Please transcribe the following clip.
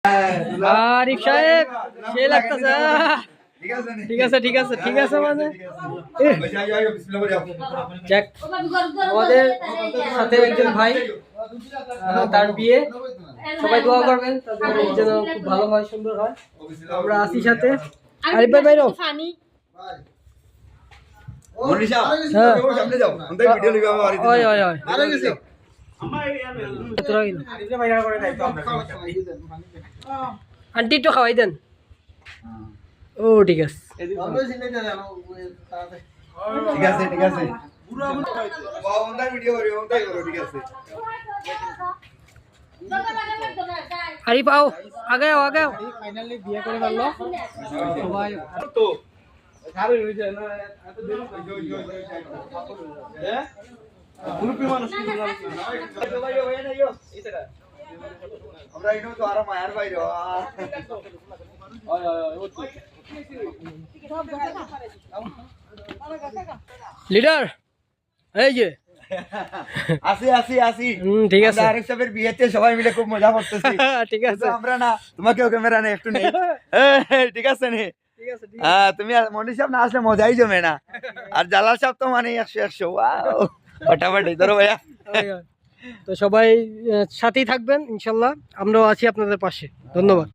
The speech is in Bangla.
আরিফ সাহেব সে লাগতেছে। ঠিক আছে ঠিক আছে ঠিক আছে মানে যাক, আমাদের সাথে একজন ভাই, তার বিয়ে, সবাই দোয়া করবেন তাদের যেন খুব ভালো হয়, সুন্দর হয়। আমরা আছি সাথে। আরিফ ভাই বাইরো আন্টি একটু খাওয়াই দেন। ও ঠিক আছে ঠিক আছে ঠিক আছে আরিফ आओ आगे आओ आगे आओ। ফাইনালি বিয়ে করে ফেললো সবাই। লিডার এই যে আসি আসি আসি ঠিক আছে। আরিফ সাহেবের বিয়েতে সবাই মিলে খুব মজা করতেছি। ঠিক আছে আমরা না তোমাকেও ক্যামেরা নেই একটু নেই ঠিক আছে নে। হ্যাঁ তুমি মনির সাহেব না আসলে মজাই জমে না। আর জালাল সাহেব তো মানে 100 ওয়াও ফটাফট ধরো ভাইয়া। তো সবাই সাথেই থাকবেন ইনশাল্লাহ, আমরাও আছি আপনাদের পাশে। ধন্যবাদ।